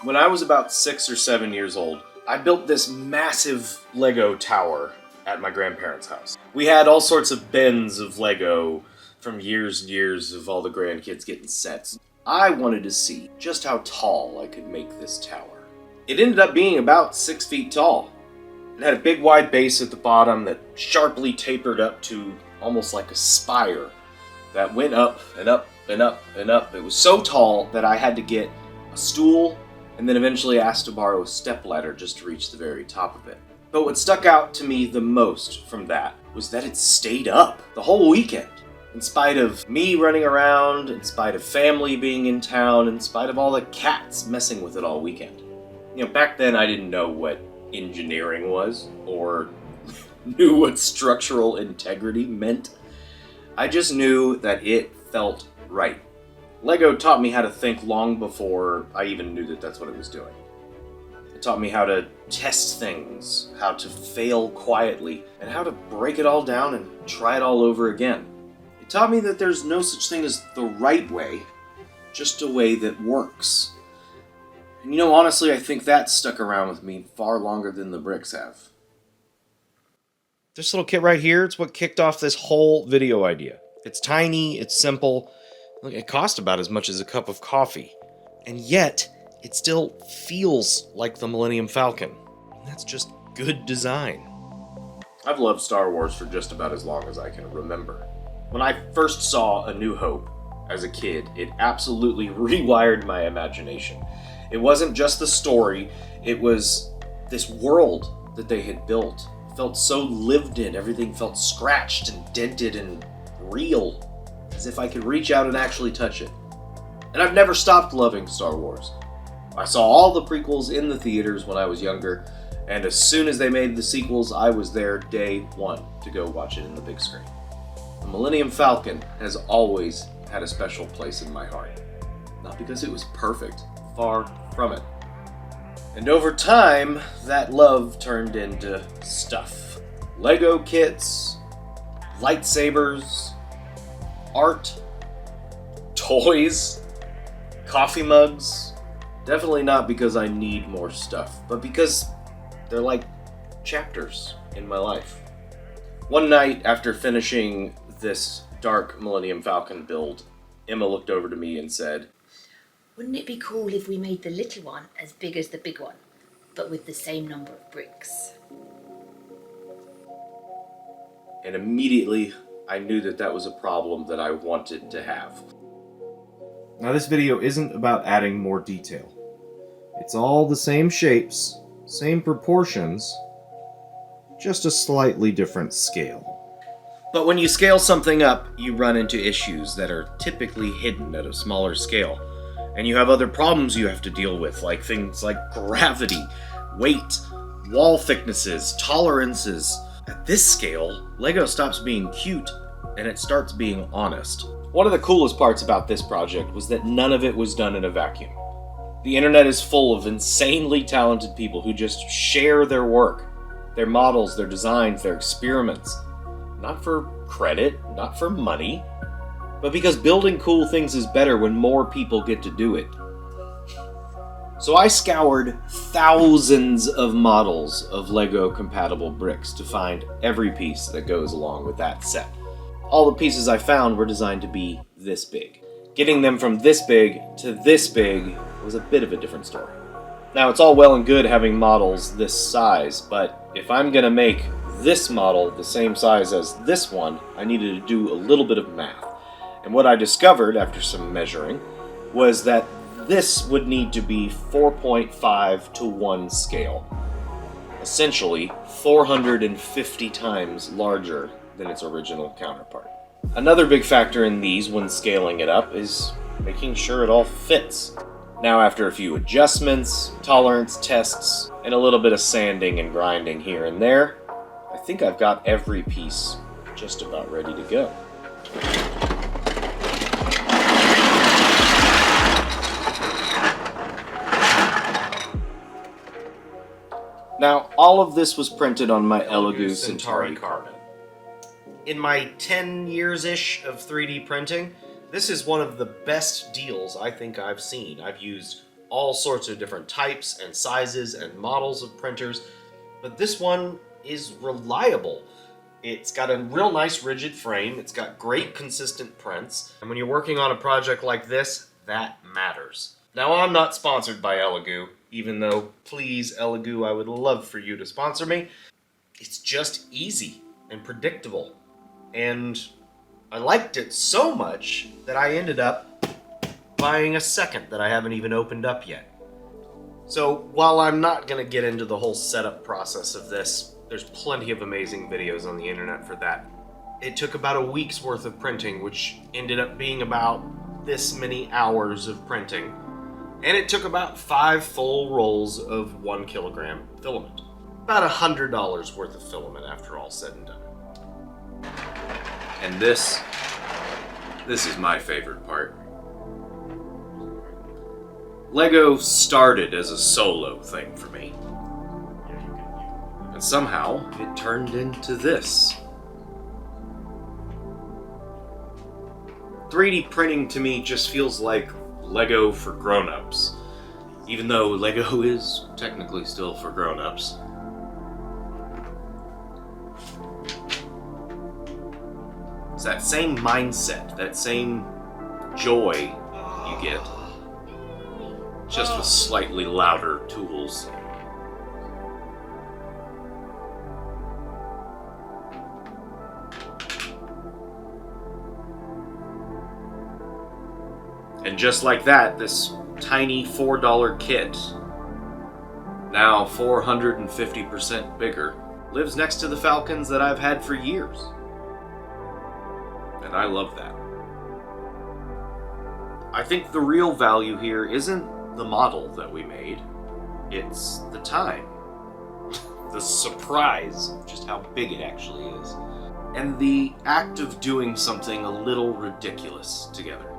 When I was about 6 or 7 years old, I built this massive Lego tower at my grandparents' house. We had all sorts of bins of Lego from years and years of all the grandkids getting sets. I wanted to see just how tall I could make this tower. It ended up being about 6 feet tall. It had a big wide base at the bottom that sharply tapered up to almost like a spire that went up and up and up and up. It was so tall that I had to get a stool and then eventually asked to borrow a stepladder just to reach the very top of it. But what stuck out to me the most from that was that it stayed up the whole weekend. In spite of me running around, in spite of family being in town, in spite of all the cats messing with it all weekend. You know, back then I didn't know what engineering was or knew what structural integrity meant. I just knew that it felt right. Lego taught me how to think long before I even knew that that's what it was doing. It taught me how to test things, how to fail quietly, and how to break it all down and try it all over again. It taught me that there's no such thing as the right way, just a way that works. And you know, honestly, I think that stuck around with me far longer than the bricks have. This little kit right here, it's what kicked off this whole video idea. It's tiny, it's simple. Look, it cost about as much as a cup of coffee. And yet, it still feels like the Millennium Falcon. And that's just good design. I've loved Star Wars for just about as long as I can remember. When I first saw A New Hope as a kid, it absolutely rewired my imagination. It wasn't just the story, it was this world that they had built. It felt so lived in, everything felt scratched and dented and real, as if I could reach out and actually touch it. And I've never stopped loving Star Wars. I saw all the prequels in the theaters when I was younger, and as soon as they made the sequels, I was there day one to go watch it in the big screen. The Millennium Falcon has always had a special place in my heart. Not because it was perfect, far from it. And over time, that love turned into stuff. Lego kits, lightsabers, art, toys, coffee mugs. Definitely not because I need more stuff, but because they're like chapters in my life. One night after finishing this dark Millennium Falcon build, Emma looked over to me and said, "Wouldn't it be cool if we made the little one as big as the big one, but with the same number of bricks?" And immediately, I knew that that was a problem that I wanted to have. Now this video isn't about adding more detail. It's all the same shapes, same proportions, just a slightly different scale. But when you scale something up, you run into issues that are typically hidden at a smaller scale. And you have other problems you have to deal with, like things like gravity, weight, wall thicknesses, tolerances. At this scale, Lego stops being cute and it starts being honest. One of the coolest parts about this project was that none of it was done in a vacuum. The internet is full of insanely talented people who just share their work, their models, their designs, their experiments. Not for credit, not for money, but because building cool things is better when more people get to do it. So I scoured thousands of models of Lego compatible bricks to find every piece that goes along with that set. All the pieces I found were designed to be this big. Getting them from this big to this big was a bit of a different story. Now it's all well and good having models this size, but if I'm gonna make this model the same size as this one, I needed to do a little bit of math. And what I discovered after some measuring was that this would need to be 4.5 to 1 scale. Essentially, 450 times larger than its original counterpart. Another big factor in these when scaling it up is making sure it all fits. Now after a few adjustments, tolerance tests, and a little bit of sanding and grinding here and there, I think I've got every piece just about ready to go. Now, all of this was printed on my Elegoo Centauri Carbon. In my 10 years-ish of 3D printing, this is one of the best deals I think I've seen. I've used all sorts of different types and sizes and models of printers, but this one is reliable. It's got a real nice rigid frame, it's got great consistent prints, and when you're working on a project like this, that matters. Now, I'm not sponsored by Elegoo, even though, please, Elegoo, I would love for you to sponsor me. It's just easy and predictable, and I liked it so much that I ended up buying a second that I haven't even opened up yet. So while I'm not going to get into the whole setup process of this, there's plenty of amazing videos on the internet for that. It took about a week's worth of printing, which ended up being about this many hours of printing. And it took about 5 full rolls of 1 kilogram filament. About $100 worth of filament after all said and done. And this is my favorite part. LEGO started as a solo thing for me. And somehow, it turned into this. 3D printing to me just feels like LEGO for grown-ups. Even though LEGO is technically still for grown-ups. It's that same mindset, that same joy you get, just with slightly louder tools. And just like that, this tiny $4 kit, now 450% bigger, lives next to the Falcons that I've had for years. And I love that. I think the real value here isn't the model that we made, it's the time. The surprise of just how big it actually is. And the act of doing something a little ridiculous together.